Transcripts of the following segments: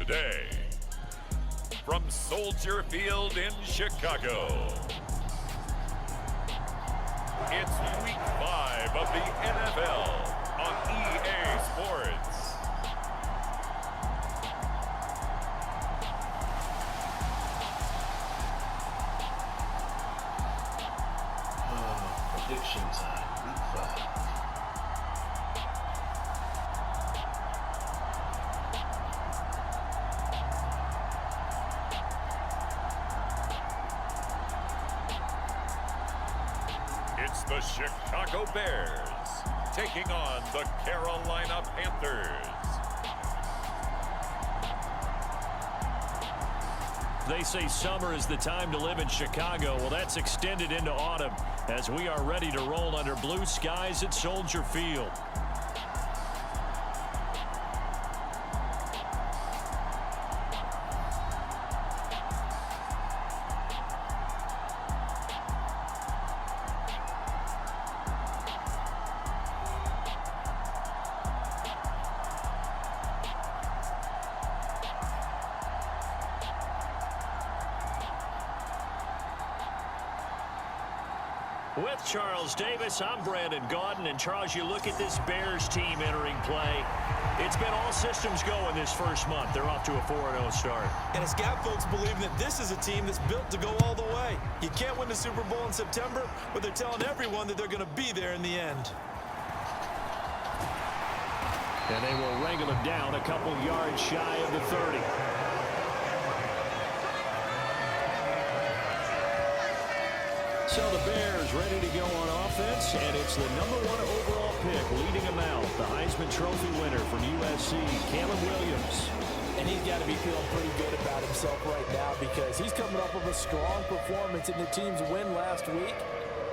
today, from Soldier Field in Chicago, it's Week 5 of the NFL on EA Sports. Prediction time, Week 5. It's the Chicago Bears taking on the Carolina Panthers. They say summer is the time to live in Chicago. Well, that's extended into autumn as we are ready to roll under blue skies at Soldier Field. With Charles Davis, I'm Brandon Gaudin. And Charles, you look at this Bears team entering play. It's been all systems go in this first month. They're off to a 4-0 start. And it's got folks believing that this is a team that's built to go all the way. You can't win the Super Bowl in September, but they're telling everyone that they're going to be there in the end. And they will wrangle him down a couple yards shy of the 30. So the Bears ready to go on offense, and it's the #1 overall pick leading them out, the Heisman Trophy winner from USC, Caleb Williams. And he's got to be feeling pretty good about himself right now because he's coming up with a strong performance in the team's win last week.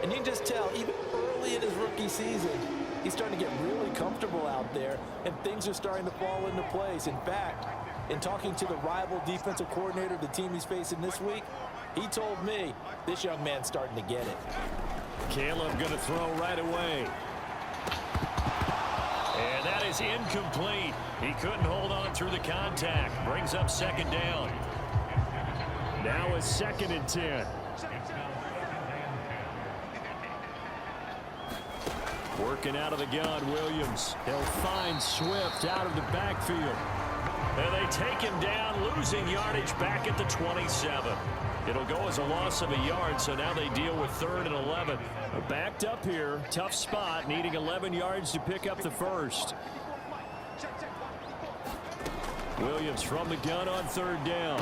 And you can just tell, even early in his rookie season, he's starting to get really comfortable out there, and things are starting to fall into place. In fact, in talking to the rival defensive coordinator, the team he's facing this week, he told me this young man's starting to get it. Caleb going to throw right away. And that is incomplete. He couldn't hold on through the contact. Brings up second down. Now a 2nd and 10. Working out of the gun, Williams. He'll find Swift out of the backfield. And they take him down, losing yardage back at the 27. It'll go as a loss of a yard, so now they deal with 3rd and 11. Backed up here, tough spot, needing 11 yards to pick up the first. Williams from the gun on 3rd down.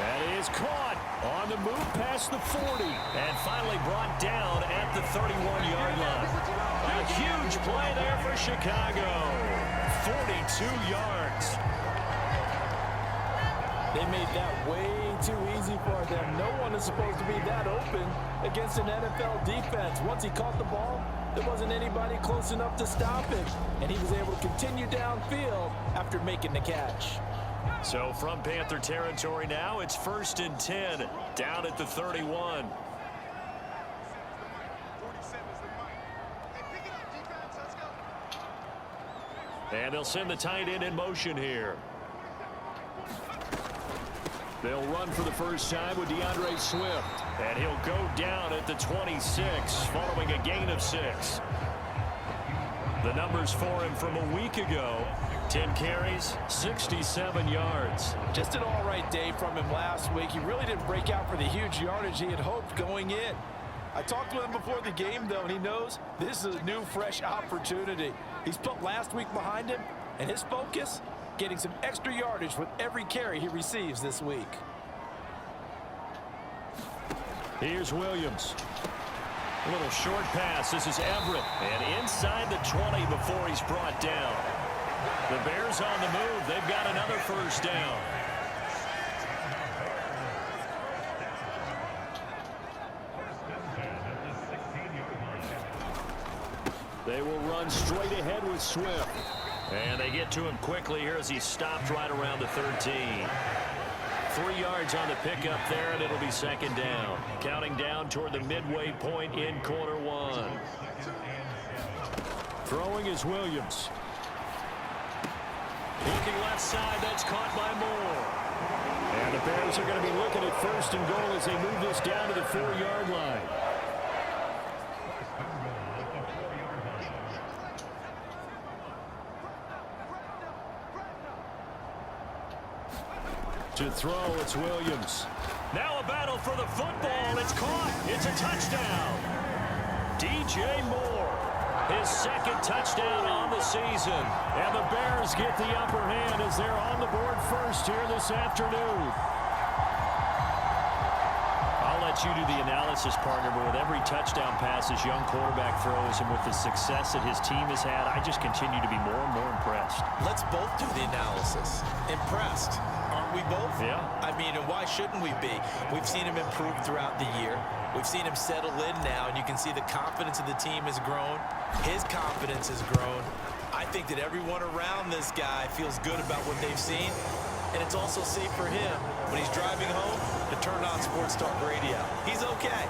That is caught on the move past the 40 and finally brought down at the 31-yard line. A huge play there for Chicago. 42 yards. They made that way too easy for them. No one is supposed to be that open against an NFL defense. Once he caught the ball, there wasn't anybody close enough to stop him, and he was able to continue downfield after making the catch. So from Panther territory now, it's 1st and 10, down at the 31. And they'll send the tight end in motion here. They'll run for the first time with DeAndre Swift. And he'll go down at the 26 following a gain of 6. The numbers for him from a week ago: 10 carries, 67 yards. Just an all-right day from him last week. He really didn't break out for the huge yardage he had hoped going in. I talked to him before the game, though, and he knows this is a new, fresh opportunity. He's put last week behind him, and his focus, getting some extra yardage with every carry he receives this week. Here's Williams. A little short pass. This is Everett. And inside the 20 before he's brought down. The Bears on the move. They've got another first down. They will run straight ahead with Swift. And they get to him quickly here as he stopped right around the 13. 3 yards on the pickup there, and it'll be 2nd down. Counting down toward the midway point in quarter 1. Throwing is Williams. Looking left side, that's caught by Moore. And the Bears are going to be looking at first and goal as they move this down to the 4-yard line. To throw, it's Williams. Now a battle for the football. It's caught. It's a touchdown. DJ Moore, his second touchdown on the season. And the Bears get the upper hand as they're on the board first here this afternoon. I'll let you do the analysis, partner, but with every touchdown pass his young quarterback throws and with the success that his team has had, I just continue to be more and more impressed. Let's both do the analysis. Impressed. Aren't we both? Yeah. I mean, and why shouldn't we be? We've seen him improve throughout the year. We've seen him settle in now, and you can see the confidence of the team has grown. His confidence has grown. I think that everyone around this guy feels good about what they've seen, and it's also safe for him when he's driving home to turn on Sports Talk Radio. He's okay.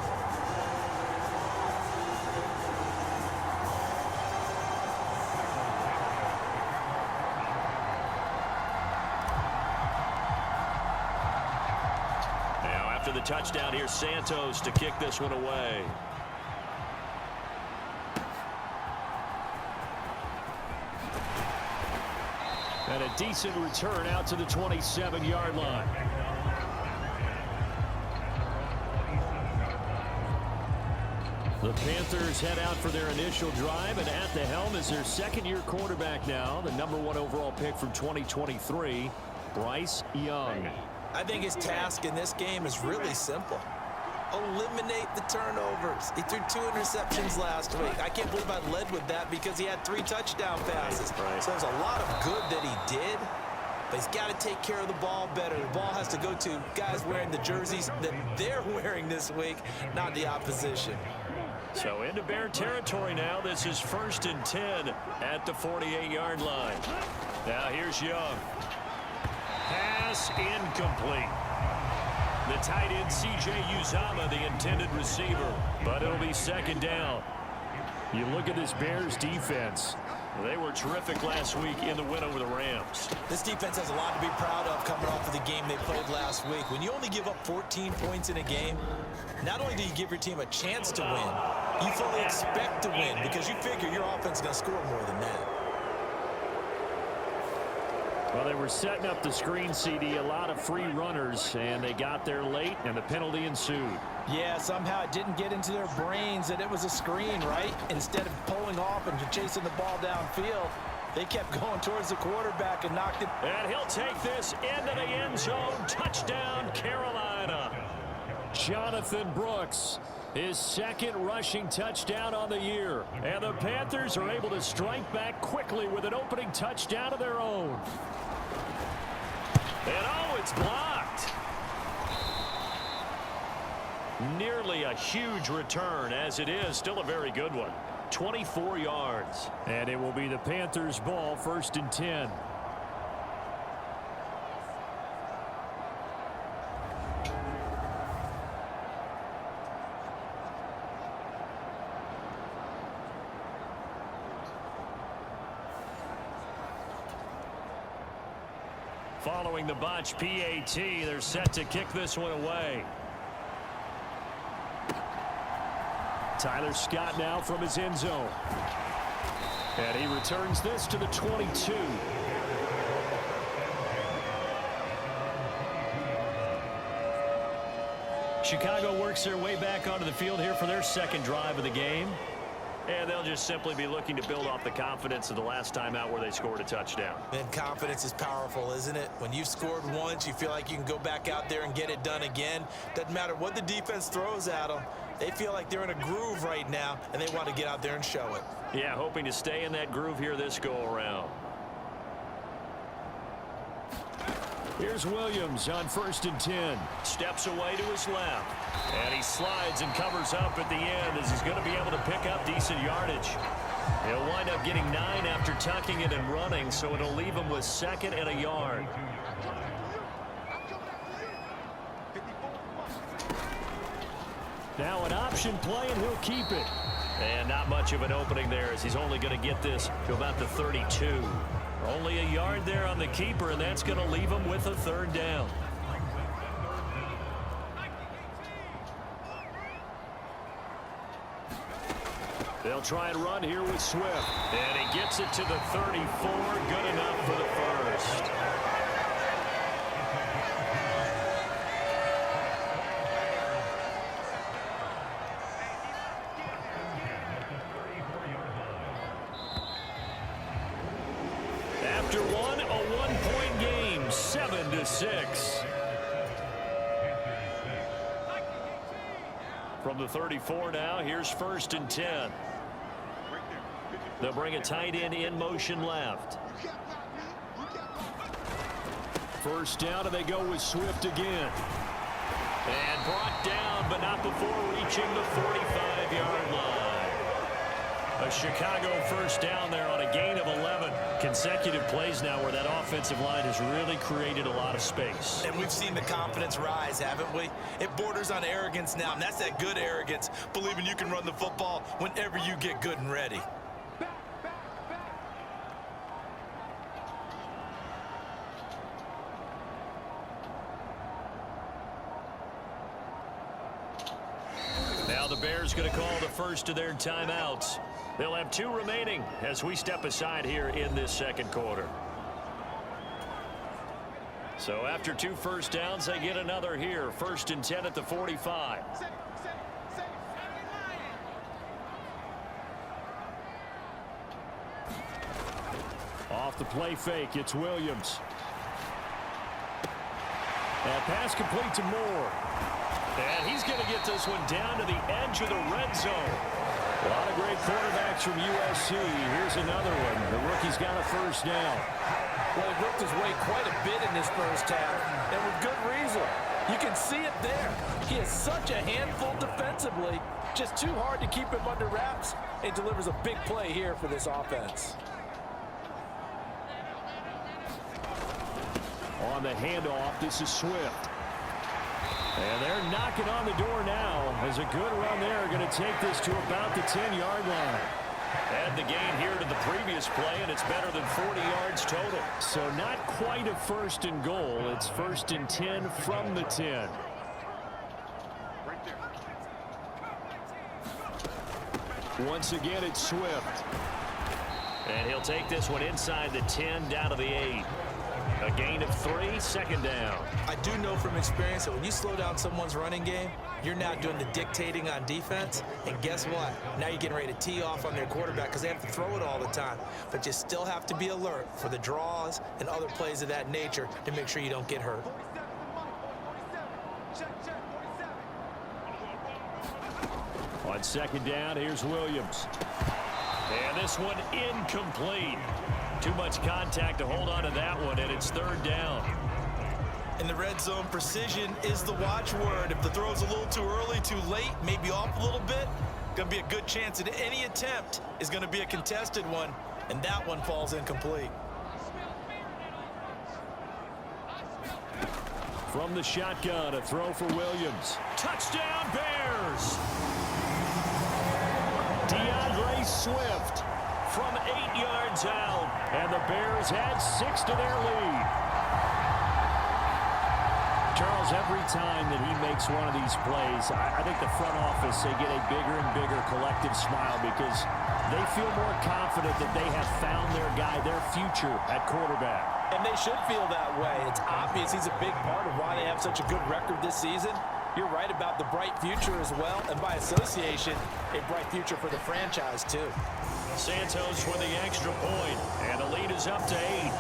The touchdown here, Santos to kick this one away. And a decent return out to the 27-yard line. The Panthers head out for their initial drive, and at the helm is their second-year quarterback now, the #1 overall pick from 2023, Bryce Young. I think his task in this game is really simple. Eliminate the turnovers. He threw 2 interceptions last week. I can't believe I led with that because he had 3 touchdown passes. Right. So there's a lot of good that he did, but he's got to take care of the ball better. The ball has to go to guys wearing the jerseys that they're wearing this week, not the opposition. So into Bear territory now. This is 1st and 10 at the 48-yard line. Now here's Young. Pass incomplete. The tight end C.J. Uzama, the intended receiver, but it'll be 2nd down. You look at this Bears defense. They were terrific last week in the win over the Rams. This defense has a lot to be proud of coming off of the game they played last week. When you only give up 14 points in a game, not only do you give your team a chance to win, you fully expect to win because you figure your offense is going to score more than that. Well, they were setting up the screen, CD, a lot of free runners, and they got there late, and the penalty ensued. Yeah, somehow it didn't get into their brains that it was a screen, right? Instead of pulling off and chasing the ball downfield, they kept going towards the quarterback and knocked it. And he'll take this into the end zone. Touchdown, Carolina. Jonathan Brooks, his 2nd rushing touchdown on the year. And the Panthers are able to strike back quickly with an opening touchdown of their own. And oh, it's blocked. Nearly a huge return, as it is still a very good one. 24 yards. And it will be the Panthers' ball, 1st and 10. Following the botch PAT, they're set to kick this one away. Tyler Scott now from his end zone. And he returns this to the 22. Chicago works their way back onto the field here for their 2nd drive of the game. And they'll just simply be looking to build off the confidence of the last time out where they scored a touchdown. And confidence is powerful, isn't it? When you've scored once, you feel like you can go back out there and get it done again. Doesn't matter what the defense throws at them. They feel like they're in a groove right now, and they want to get out there and show it. Yeah, hoping to stay in that groove here this go-around. Here's Williams on 1st and 10. Steps away to his left. And he slides and covers up at the end as he's going to be able to pick up decent yardage. He'll wind up getting 9 after tucking it and running, so it'll leave him with 2nd and a yard. Now an option play, and he'll keep it. And not much of an opening there as he's only going to get this to about the 32. Only a yard there on the keeper, and that's going to leave him with a third down. They'll try and run here with Swift. And he gets it to the 34. Good enough for the first. After one, a one-point game, 7-6. From the 34 now, here's 1st and 10. They'll bring a tight end in motion left. First down, and they go with Swift again. And brought down, but not before reaching the 45-yard line. A Chicago first down there on a gain of 11. Consecutive plays now where that offensive line has really created a lot of space. And we've seen the confidence rise, haven't we? It borders on arrogance now, and that's that good arrogance, believing you can run the football whenever you get good and ready. Now the Bears going to call the first of their timeouts. They'll have 2 remaining as we step aside here in this second quarter. So after 2 first downs, they get another here. 1st and 10 at the 45. Off the play fake, it's Williams. And pass complete to Moore. And he's going to get this one down to the edge of the red zone. A lot of great quarterbacks from USC. Here's another one. The rookie's got a first down. Well, he worked his way quite a bit in this first half, and with good reason. You can see it there. He is such a handful defensively. Just too hard to keep him under wraps, and delivers a big play here for this offense. On the handoff, this is Swift. And they're knocking on the door now as a good run there. Going to take this to about the 10-yard line. Add the gain here to the previous play, and it's better than 40 yards total. So not quite a 1st and goal. It's 1st and 10 from the 10. Once again, it's Swift. And he'll take this one inside the 10 down to the 8. A gain of 3, 2nd down. I do know from experience that when you slow down someone's running game, you're now doing the dictating on defense. And guess what? Now you're getting ready to tee off on their quarterback because they have to throw it all the time. But you still have to be alert for the draws and other plays of that nature to make sure you don't get hurt. On 2nd down, here's Williams. And this one incomplete. Too much contact to hold on to that one, and it's 3rd down. In the red zone, precision is the watchword. If the throw's a little too early, too late, maybe off a little bit, going to be a good chance that any attempt is going to be a contested one, and that one falls incomplete. From the shotgun, a throw for Williams. Touchdown, Bears! DeAndre Swift from 8 yards out, and the Bears add 6 to their lead. Charles, every time that he makes one of these plays, I think the front office, they get a bigger and bigger collective smile because they feel more confident that they have found their guy, their future at quarterback. And they should feel that way. It's obvious he's a big part of why they have such a good record this season. You're right about the bright future as well, and by association, a bright future for the franchise too. Santos for the extra point, and the lead is up to 8.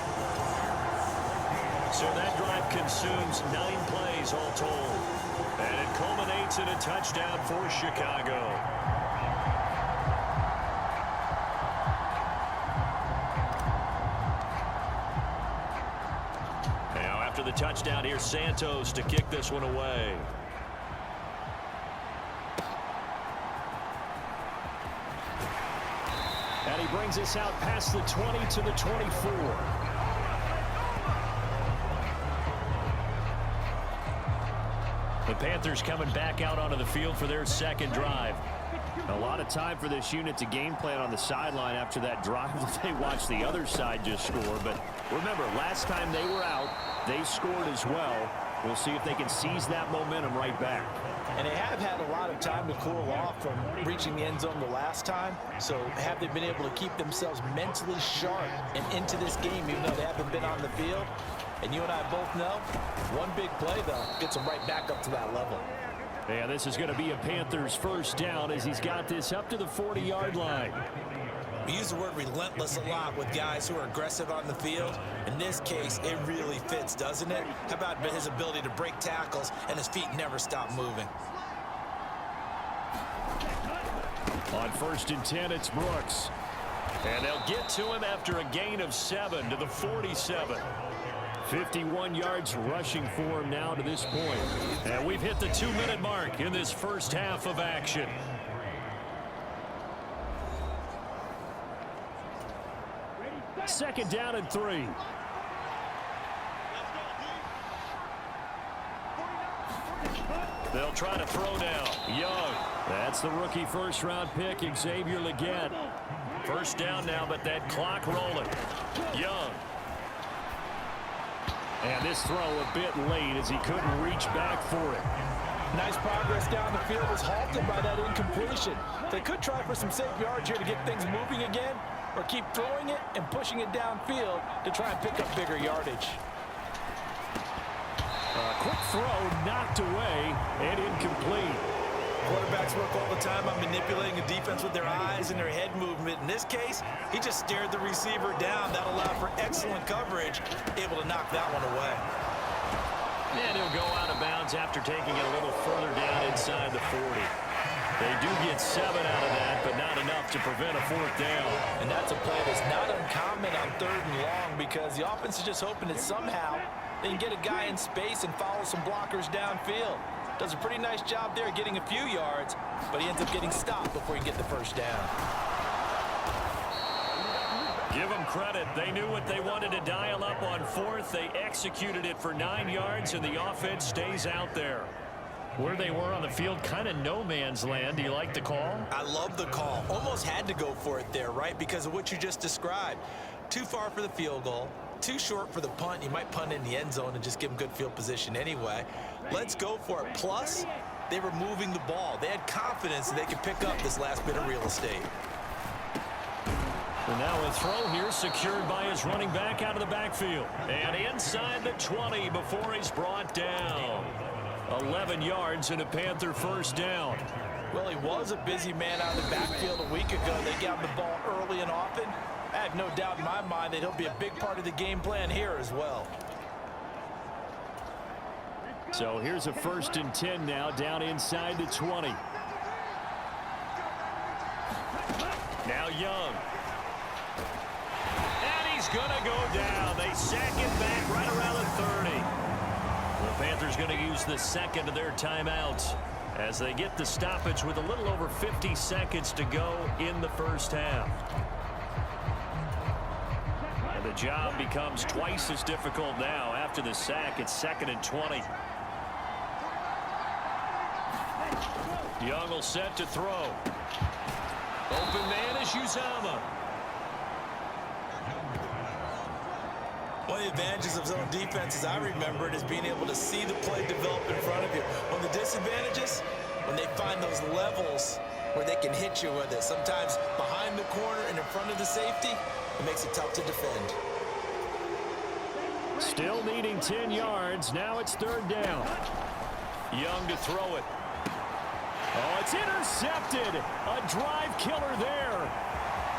So that drive consumes 9 plays all told, and it culminates in a touchdown for Chicago. Now after the touchdown, here's Santos to kick this one away. And he brings us out past the 20 to the 24. The Panthers coming back out onto the field for their second drive. A lot of time for this unit to game plan on the sideline after that drive that they watched the other side just score. But remember, last time they were out, they scored as well. We'll see if they can seize that momentum right back. And they have had a lot of time to cool off from reaching the end zone the last time. So have they been able to keep themselves mentally sharp and into this game, even though they haven't been on the field? And you and I both know, one big play, though, gets them right back up to that level. And this is going to be a Panthers first down as he's got this up to the 40-yard line. We use the word relentless a lot with guys who are aggressive on the field. In this case, it really fits, doesn't it? How about his ability to break tackles and his feet never stop moving? On 1st and 10, it's Brooks. And they'll get to him after a gain of 7 to the 47. 51 yards rushing for him now to this point. And we've hit the 2-minute mark in this first half of action. Second down and 3. They'll try to throw down. Young. That's the rookie first-round pick, Xavier Legette. First down now, but that clock rolling. Young. And this throw a bit late as he couldn't reach back for it. Nice progress down the field was halted by that incompletion. They could try for some safe yards here to get things moving again, or keep throwing it and pushing it downfield to try and pick up bigger yardage. A quick throw knocked away and incomplete. Quarterbacks work all the time on manipulating a defense with their eyes and their head movement. In this case, he just stared the receiver down. That allowed for excellent coverage, able to knock that one away. And he'll go out of bounds after taking it a little further down inside the 40. They do get 7 out of that, but not enough to prevent a 4th down. And that's a play that's not uncommon on 3rd and long, because the offense is just hoping that somehow they can get a guy in space and follow some blockers downfield. Does a pretty nice job there getting a few yards, but he ends up getting stopped before he can get the first down. Give them credit. They knew what they wanted to dial up on 4th. They executed it for 9 yards, and the offense stays out there. Where they were on the field, kind of no man's land. Do you like the call? I love the call. Almost had to go for it there, right? Because of what you just described. Too far for the field goal. Too short for the punt. You might punt in the end zone and just give them good field position anyway. Let's go for it. Plus, they were moving the ball. They had confidence that they could pick up this last bit of real estate. And now a throw here secured by his running back out of the backfield. And inside the 20 before he's brought down. 11 yards and a Panther first down. Well, he was a busy man out of the backfield a week ago. They got him the ball early and often. I have no doubt in my mind that he'll be a big part of the game plan here as well. So here's a 1st and 10 now, down inside the 20. Now Young. And he's going to go down. They sack him back right around the 30. The Panthers going to use the second of their timeouts as they get the stoppage with a little over 50 seconds to go in the first half. And the job becomes twice as difficult now after the sack. It's 2nd and 20. Young will set to throw. Open man is Uzama. One of the advantages of zone defense, as I remember it, is being able to see the play develop in front of you. One of the disadvantages, when they find those levels where they can hit you with it. Sometimes behind the corner and in front of the safety, it makes it tough to defend. Still needing 10 yards. Now it's 3rd down. Young to throw it. Oh, it's intercepted. A drive killer there.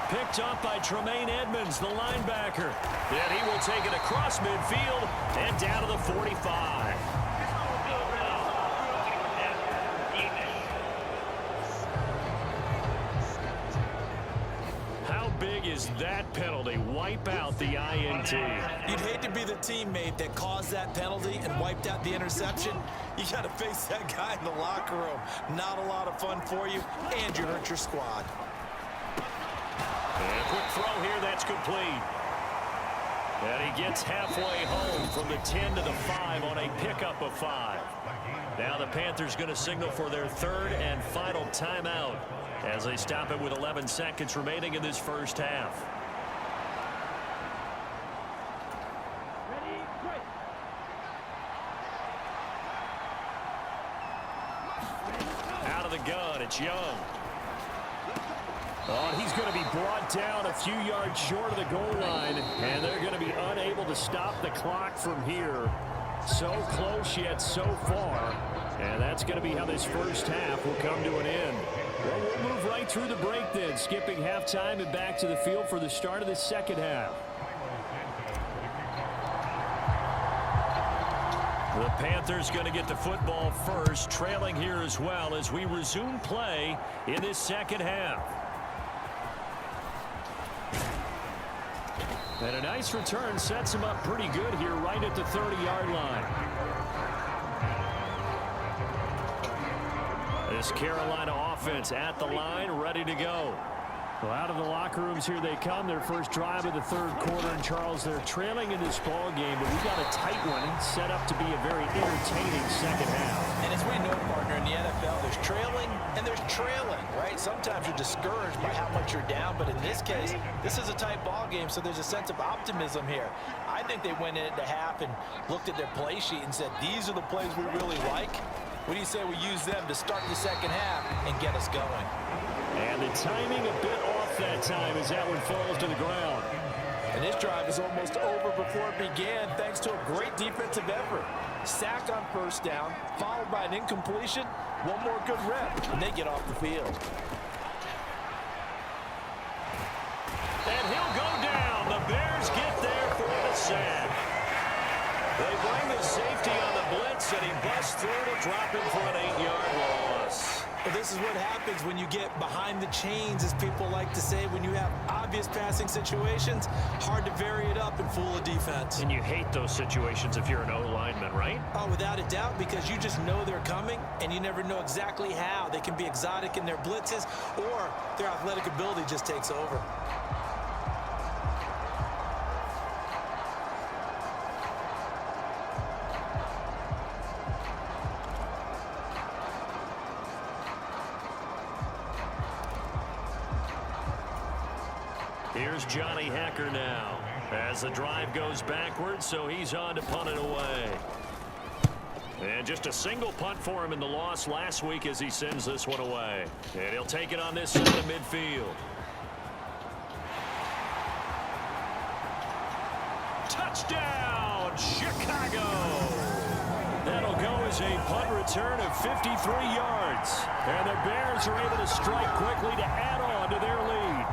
Picked up by Tremaine Edmonds, the linebacker. Then he will take it across midfield and down to the 45. How big is that penalty? Wipe out the INT. You'd hate to be the teammate that caused that penalty and wiped out the interception. You got to face that guy in the locker room. Not a lot of fun for you, and you hurt your squad. And a quick throw here, that's complete. And he gets halfway home from the 10 to the 5 on a pickup of 5. Now the Panthers going to signal for their 3rd and final timeout. as they stop it with 11 seconds remaining in this first half. Out of the gun, it's Young. Oh, he's going to be brought down a few yards short of the goal line, and they're going to be unable to stop the clock from here. So close yet so far, and that's going to be how this first half will come to an end. Well, we'll move right through the break then, skipping halftime and back to the field for the start of the second half. The Panthers going to get the football first, trailing here as well as we resume play in this second half. And a nice return sets him up pretty good here right at the 30-yard line. This Carolina offense at the line, ready to go. Well, out of the locker rooms here they come. Their first drive of the third quarter. And, Charles, they're trailing in this ball game, but we got a tight one set up to be a very entertaining second half. And as we know, partner, in the NFL, there's trailing and there's trailing, right? Sometimes you're discouraged by how much you're down, but in this case, this is a tight ball game, so there's a sense of optimism here. I think they went into half and looked at their play sheet and said, these are the plays we really like. What do you say we use them to start the second half and get us going? And the timing a bit off that time as that one falls to the ground. And this drive is almost over before it began thanks to a great defensive effort. Sack on first down, followed by an incompletion. One more good rep, and they get off the field. And he'll go down. The Bears get there for the sack. They bring the safety on the blitz, and he busts through to drop him for an 8-yard loss. But this is what happens when you get behind the chains, as people like to say. When you have obvious passing situations, hard to vary it up and fool a defense. And you hate those situations if you're an O-lineman, right? Oh, without a doubt, because you just know they're coming, and you never know exactly how. They can be exotic in their blitzes, or their athletic ability just takes over. Here's Johnny Hecker now as the drive goes backwards, so he's on to punt it away. And just a single punt for him in the loss last week as he sends this one away. And he'll take it on this side of midfield. Touchdown, Chicago! That'll go as a punt return of 53 yards. And the Bears are able to strike quickly to add on to their lead.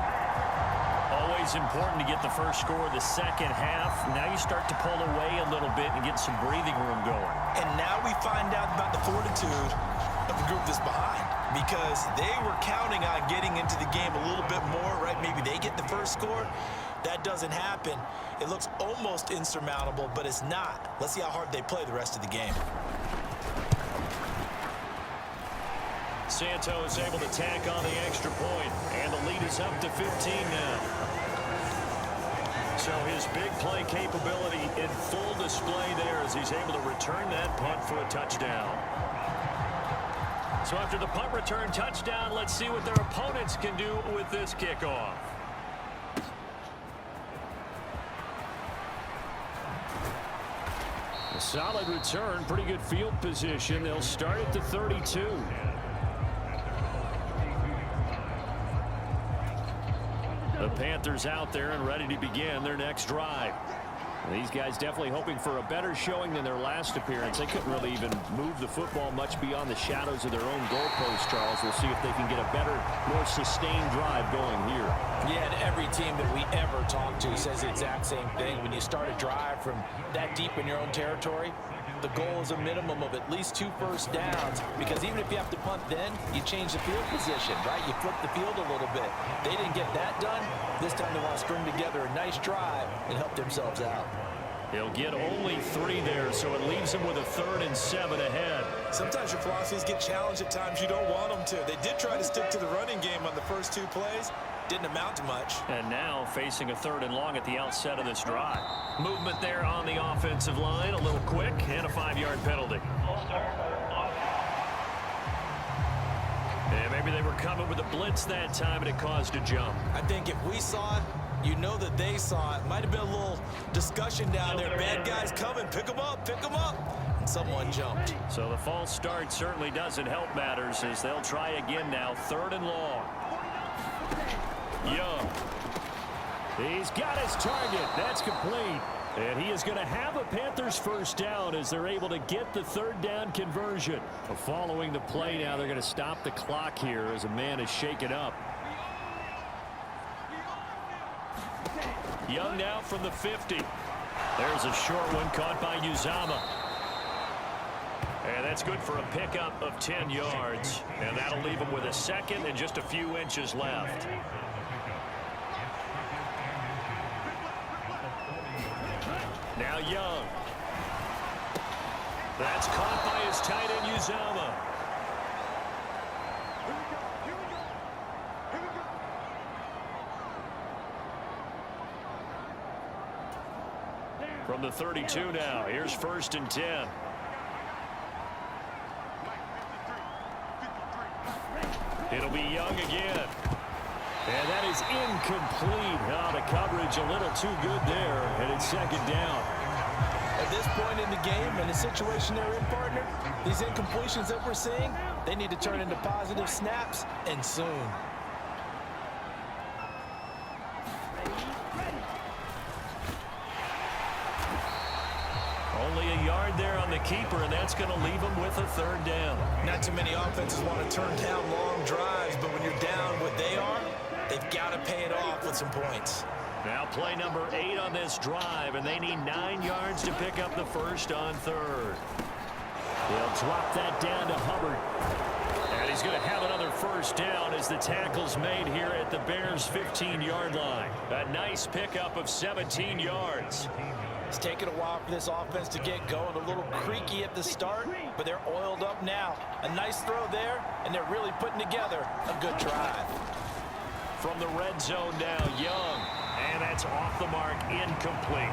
Always important to get the first score of the second half. Now you start to pull away a little bit and get some breathing room going. And now we find out about the fortitude of the group that's behind, because they were counting on getting into the game a little bit more, right? Maybe they get the first score. That doesn't happen. It looks almost insurmountable, but it's not. Let's see how hard they play the rest of the game. Santos able to tack on the extra point, and the lead is up to 15 now. So his big play capability in full display there as he's able to return that punt for a touchdown. So after the punt return touchdown, let's see what their opponents can do with this kickoff. A solid return, pretty good field position. They'll start at the 32. The Panthers out there and ready to begin their next drive. These guys definitely hoping for a better showing than their last appearance. They couldn't really even move the football much beyond the shadows of their own goalpost, Charles. We'll see if they can get a better, more sustained drive going here. Yeah, and every team that we ever talk to says the exact same thing. When you start a drive from that deep in your own territory, the goal is a minimum of at least 2 first downs, because even if you have to punt then, you change the field position, right? You flip the field a little bit. They didn't get that done. This time they want to string together a nice drive and help themselves out. They'll get only 3 there, so it leaves them with a 3rd and 7 ahead. Sometimes your philosophies get challenged at times you don't want them to. They did try to stick to the running game on the first 2 plays. Didn't amount to much. And now facing a 3rd and long at the outset of this drive. Movement there on the offensive line, a little quick, and a 5-yard penalty. And maybe Maybe they were coming with a blitz that time and it caused a jump. I think if we saw it, you know that they saw it. Might have been a little discussion down there. Bad guys coming. Pick them up. Pick them up. And someone jumped. So the false start certainly doesn't help matters as they'll try again now. 3rd and long. Young. He's got his target. That's complete. And he is going to have a Panthers first down as they're able to get the 3rd down conversion. Following the play now, they're going to stop the clock here as a man is shaken up. Young now from the 50. There's a short one caught by Uzama. And that's good for a pickup of 10 yards. And that'll leave him with a 2nd and just a few inches left. Now Young. That's caught by his tight end Uzama. From the 32 now, here's 1st and 10. It'll be Young again. And that is incomplete. Oh, the coverage a little too good there, and it's 2nd down. At this point in the game, and the situation they're in, partner, these incompletions that we're seeing, they need to turn into positive snaps, and soon. Only a yard there on the keeper, and that's going to leave him with a 3rd down. Not too many offenses want to turn down long drives, but when you're down what they are, they've got to pay it off with some points. Now play number 8 on this drive, and they need 9 yards to pick up the 1st on 3rd. They'll drop that down to Hubbard. And he's going to have another 1st down as the tackle's made here at the Bears' 15-yard line. A nice pickup of 17 yards. It's taken a while for this offense to get going. A little creaky at the start, but they're oiled up now. A nice throw there, and they're really putting together a good drive. From the red zone now, Young. And that's off the mark, incomplete.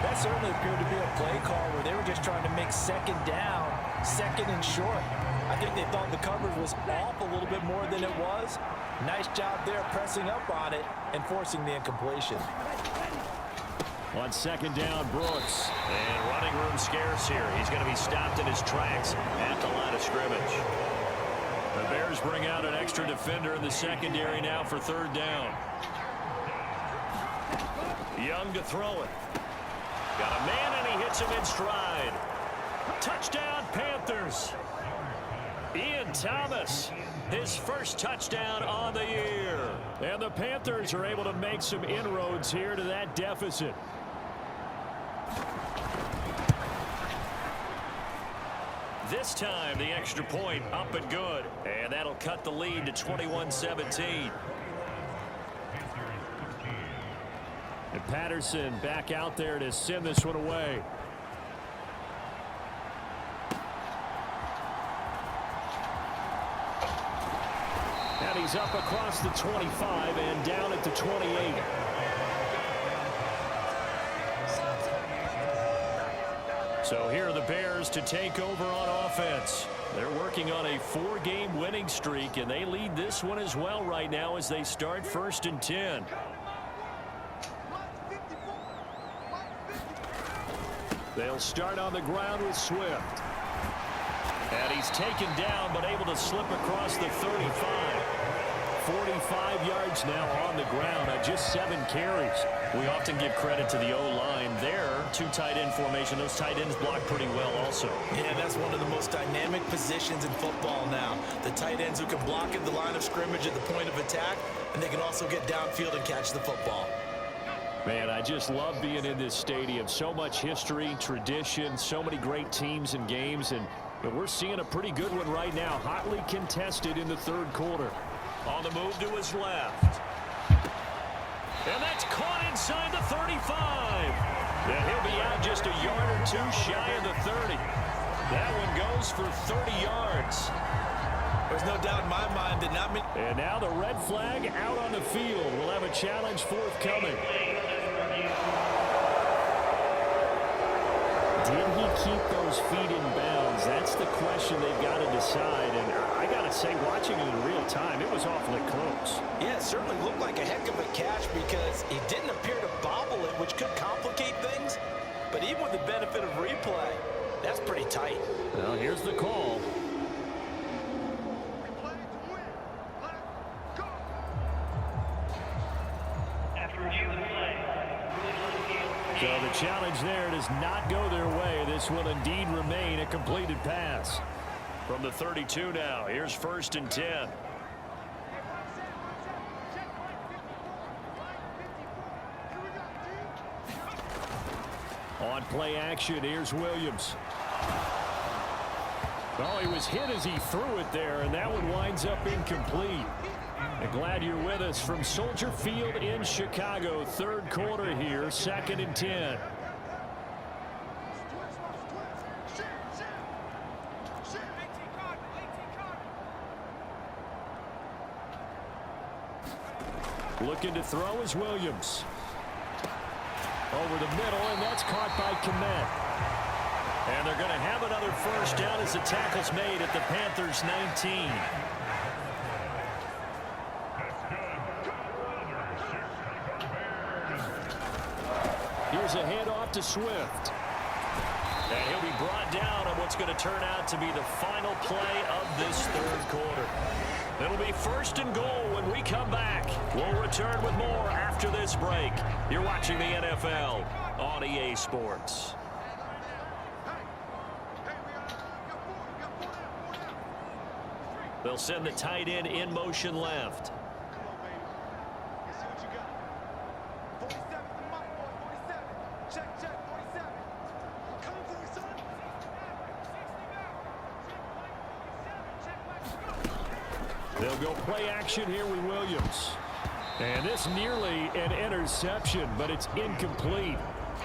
That certainly appeared to be a play call where they were just trying to make 2nd down, 2nd and short. I think they thought the coverage was off a little bit more than it was. Nice job there pressing up on it and forcing the incompletion. On 2nd down, Brooks. And running room scarce here. He's going to be stopped in his tracks at the line of scrimmage. The Bears bring out an extra defender in the secondary now for 3rd down. Young to throw it. Got a man, and he hits him in stride. Touchdown, Panthers. Ian Thomas, his 1st touchdown on the year. And the Panthers are able to make some inroads here to that deficit. This time, the extra point up and good. And that'll cut the lead to 21-17. And Patterson back out there to send this one away. And he's up across the 25 and down at the 28. So here are the Bears to take over on offense. They're working on a 4-game winning streak, and they lead this one as well right now as they start 1st and 10. They'll start on the ground with Swift. And he's taken down, but able to slip across the 35. 45 yards now on the ground on just 7 carries. We often give credit to the O-line there. 2 tight end formation. Those tight ends block pretty well also. Yeah, that's one of the most dynamic positions in football now. The tight ends who can block at the line of scrimmage at the point of attack, and they can also get downfield and catch the football. Man, I just love being in this stadium. So much history, tradition, so many great teams and games, and we're seeing a pretty good one right now. Hotly contested in the 3rd quarter. On the move to his left. And that's caught inside the 35. And he'll be out just a yard or 2 shy of the 30. That one goes for 30 yards. There's no doubt in my mind that not many... And now the red flag out on the field. We'll have a challenge forthcoming. did he keep those feet in bounds? That's the question they've got to decide. And I got to say, watching it in real time, it was awfully close. Yeah, it certainly looked like a heck of a catch because he didn't appear to bobble it, which could complicate things. But even with the benefit of replay, that's pretty tight. Well, here's the call. So the challenge there does not go their way. This will indeed remain a completed pass. From the 32 now, here's 1st and 10. On play action, here's Williams. Oh, he was hit as he threw it there, and that one winds up incomplete. And glad you're with us from Soldier Field in Chicago. 3rd quarter here, 2nd and 10. Looking to throw is Williams. Over the middle, and that's caught by Kmet. And they're going to have another 1st down as the tackle's made at the Panthers' 19. Here's a handoff to Swift. And he'll be brought down on what's going to turn out to be the final play of this 3rd quarter. It'll be 1st and goal when we come back. We'll return with more after this break. You're watching the NFL on EA Sports. They'll send the tight end in motion left. They'll go play action here with Williams. And this nearly an interception, but it's incomplete.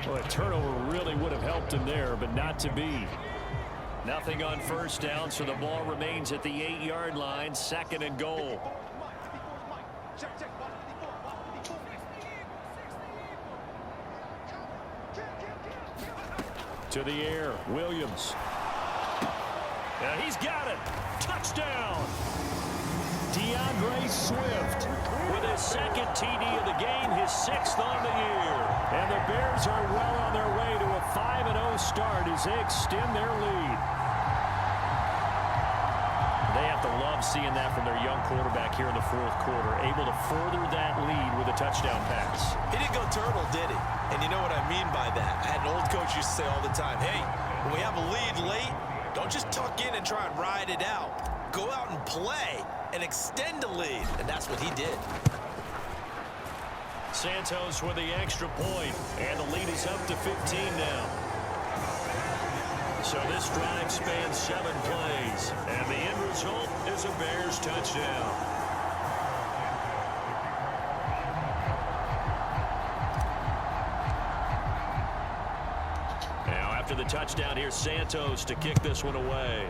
Well, a turnover really would have helped him there, but not to be. Nothing on 1st down, so the ball remains at the 8-yard line, 2nd and goal. To the air, Williams. And he's got it. Touchdown. DeAndre Swift with his 2nd TD of the game, his 6th on the year. And the Bears are well on their way to a 5-0 start as they extend their lead. They have to love seeing that from their young quarterback here in the 4th quarter, able to further that lead with a touchdown pass. He didn't go turtle, did he? And you know what I mean by that. I had an old coach used to say all the time, hey, when we have a lead late, don't just tuck in and try and ride it out. Go out and play and extend the lead. And that's what he did. Santos with the extra point, and the lead is up to 15 now. So this drive spans 7 plays, and the end result is a Bears touchdown. Now after the touchdown, here's Santos to kick this one away.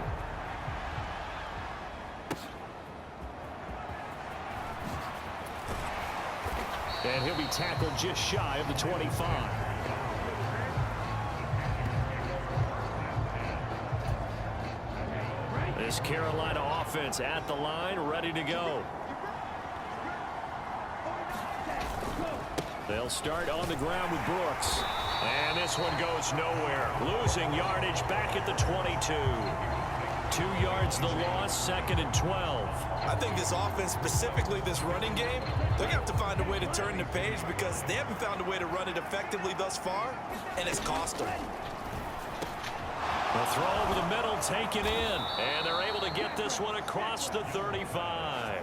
And he'll be tackled just shy of the 25. This Carolina offense at the line, ready to go. They'll start on the ground with Brooks. And this one goes nowhere. Losing yardage back at the 22. 2 yards the loss, 2nd and 12. I think this offense, specifically this running game, they're going to have to find a way to turn the page because they haven't found a way to run it effectively thus far, and it's cost them. The throw over the middle, taken in, and they're able to get this one across the 35.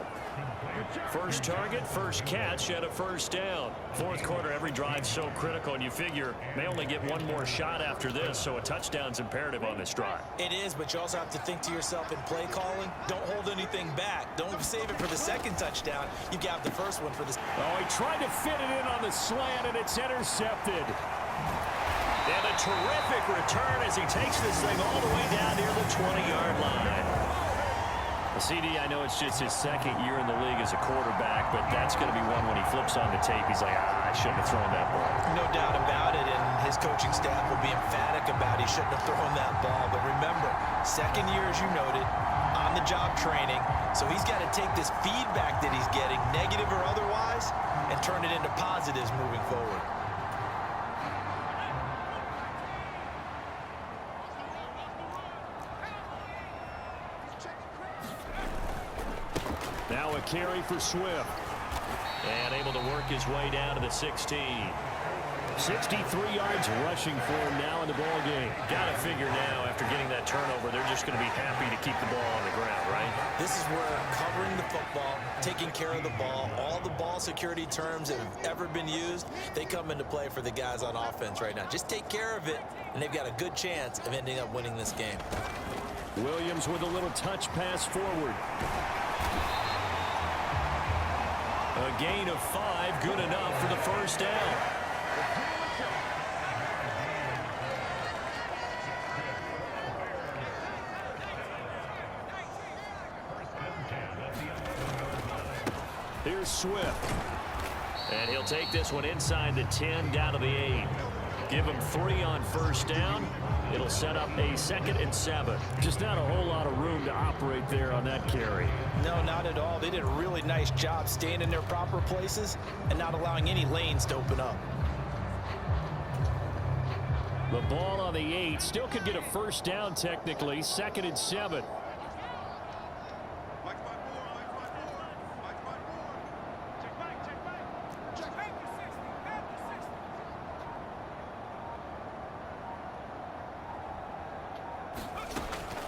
First target, first catch, and a 1st down. 4th quarter, every drive's so critical, and you figure they only get one more shot after this, so a touchdown's imperative on this drive. It is, but you also have to think to yourself in play calling, don't hold anything back. Don't save it for the 2nd touchdown. You got the 1st one for this. Oh, he tried to fit it in on the slant, and it's intercepted. And a terrific return as he takes this thing all the way down near the 20-yard line. CD, I know it's just his second year in the league as a quarterback, but that's going to be one when he flips on the tape. He's like, I shouldn't have thrown that ball. No doubt about it, and his coaching staff will be emphatic about he shouldn't have thrown that ball. But remember, second year, as you noted, on-the-job training, so he's got to take this feedback that he's getting, negative or otherwise, and turn it into positives moving forward. Now a carry for Swift. And able to work his way down to the 16. 63 yards rushing for him now in the ball game. Got to figure now, after getting that turnover, they're just going to be happy to keep the ball on the ground, right? This is where covering the football, taking care of the ball, all the ball security terms that have ever been used, they come into play for the guys on offense right now. Just take care of it, and they've got a good chance of ending up winning this game. Williams with a little touch pass forward. A gain of 5, good enough for the first down. Here's Swift. And he'll take this one inside the 10, down to the 8. Give him 3 on first down. It'll set up a 2nd and 7. Just not a whole lot of room to operate there on that carry. No, not at all. They did a really nice job staying in their proper places and not allowing any lanes to open up. The ball on the 8. Still could get a first down technically. 2nd and 7.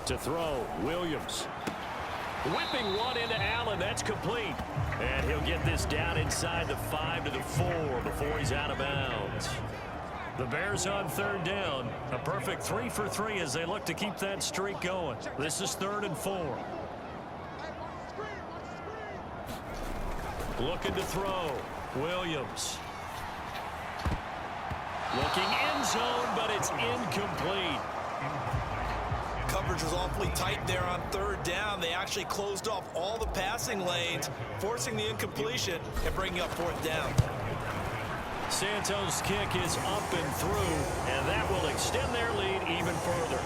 To throw, Williams. Whipping one into Allen. That's complete. And he'll get this down inside the 5 to the 4 before he's out of bounds. The Bears on 3rd down. A perfect 3 for 3 as they look to keep that streak going. This is 3rd and 4. Looking to throw. Williams. Looking end zone, but it's incomplete. Coverage was awfully tight there on 3rd down. They actually closed off all the passing lanes, forcing the incompletion and bringing up 4th down. Santos' kick is up and through, and that will extend their lead even further.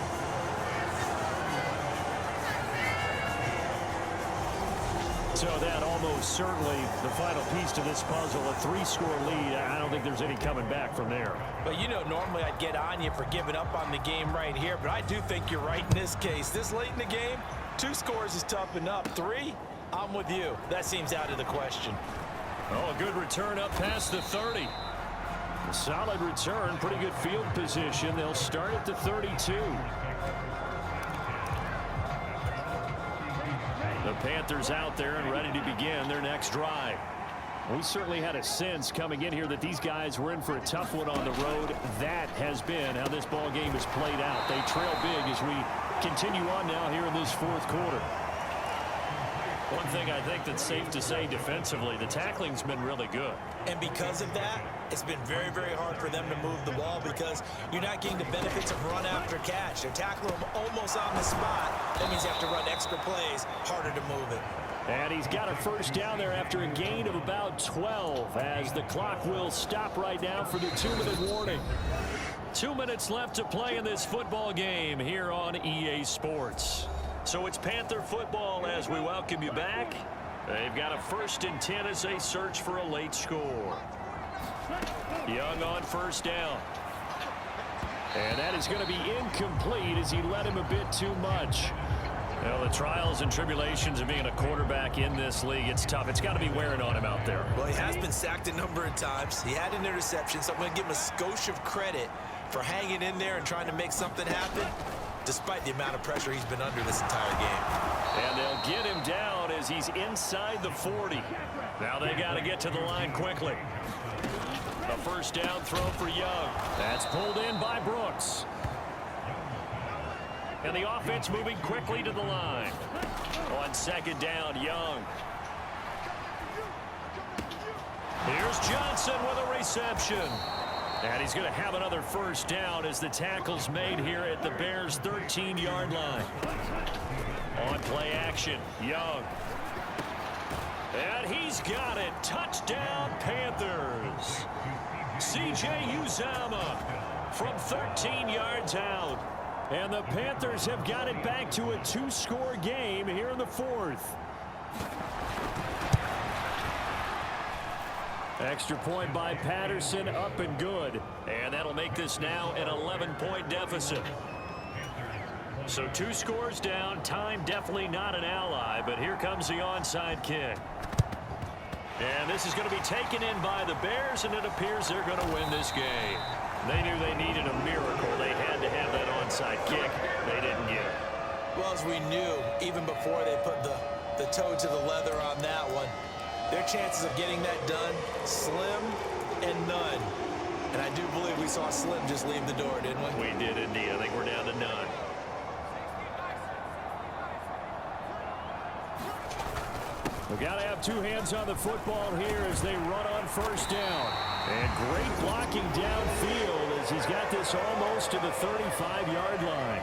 So that almost certainly the final piece to this puzzle, a 3-score lead. I don't think there's any coming back from there. But you know, normally I'd get on you for giving up on the game right here, but I do think you're right in this case. This late in the game, 2 scores is tough enough. 3, I'm with you. That seems out of the question. Oh, a good return up past the 30. A solid return, pretty good field position. They'll start at the 32. The Panthers out there and ready to begin their next drive. We certainly had a sense coming in here that these guys were in for a tough one on the road. That has been how this ball game has played out. They trail big as we continue on now here in this 4th quarter. One thing I think that's safe to say defensively, the tackling's been really good. And because of that, it's been very, very hard for them to move the ball because you're not getting the benefits of run after catch. They're tackling them almost on the spot. That means you have to run extra plays, harder to move it. And he's got a first down there after a gain of about 12 as the clock will stop right now for the 2-minute warning. 2 minutes left to play in this football game here on EA Sports. So it's Panther football as we welcome you back. They've got a 1st and 10 as they search for a late score. Young on first down. And that is going to be incomplete as he led him a bit too much. Well, the trials and tribulations of being a quarterback in this league, it's tough. It's got to be wearing on him out there. Well, he has been sacked a number of times. He had an interception, so I'm going to give him a skosh of credit for hanging in there and trying to make something happen, despite the amount of pressure he's been under this entire game. And they'll get him down as he's inside the 40. Now they got to get to the line quickly. A first down throw for Young. That's pulled in by Brooks. And the offense moving quickly to the line. On 2nd down, Young. Here's Johnson with a reception. And he's going to have another first down as the tackle's made here at the Bears' 13-yard line. On play action, Young. And he's got it. Touchdown, Panthers. C.J. Uzomah from 13 yards out. And the Panthers have got it back to a 2-score game here in the fourth. Extra point by Patterson, up and good. And that'll make this now an 11-point deficit. So 2 scores down. Time definitely not an ally, but here comes the onside kick. And this is going to be taken in by the Bears, and it appears they're going to win this game. They knew they needed a miracle. They had to have that onside kick. They didn't get it. Well, as we knew, even before they put the toe to the leather on that one, their chances of getting that done, slim and none. And I do believe we saw Slim just leave the door, didn't we? We did indeed. I think we're down to none. We've got to have 2 hands on the football here as they run on first down. And great blocking downfield as he's got this almost to the 35-yard line.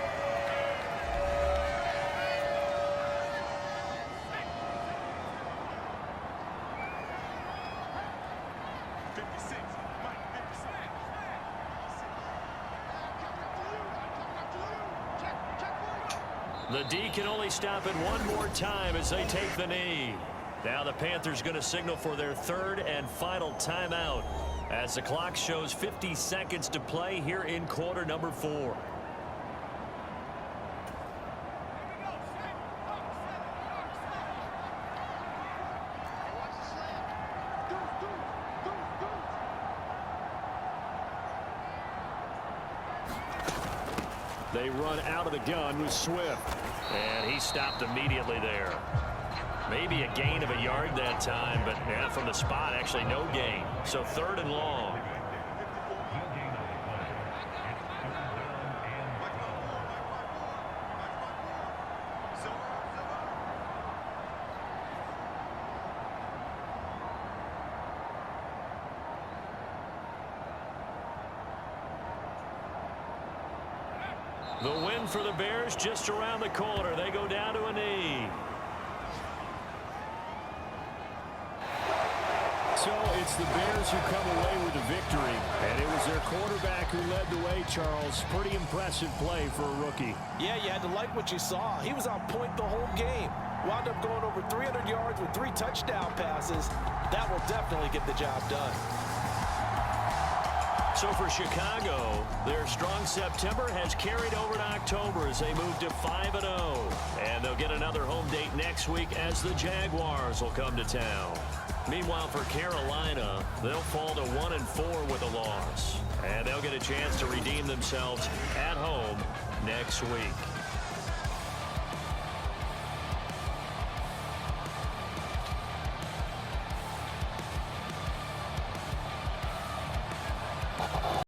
The D can only stop it one more time as they take the knee. Now the Panthers going to signal for their 3rd and final timeout as the clock shows 50 seconds to play here in quarter number 4. They run out of the gun with Swift. And he stopped immediately there. Maybe a gain of a yard that time, but yeah, from the spot, actually no gain. So 3rd and long. The win for the Bears just around the corner. They go down to a knee. So it's the Bears who come away with the victory. And it was their quarterback who led the way, Charles. Pretty impressive play for a rookie. Yeah, you had to like what you saw. He was on point the whole game. Wound up going over 300 yards with 3 touchdown passes. That will definitely get the job done. So for Chicago, their strong September has carried over to October as they move to 5-0. And they'll get another home date next week as the Jaguars will come to town. Meanwhile, for Carolina, they'll fall to 1-4 with a loss. And they'll get a chance to redeem themselves at home next week.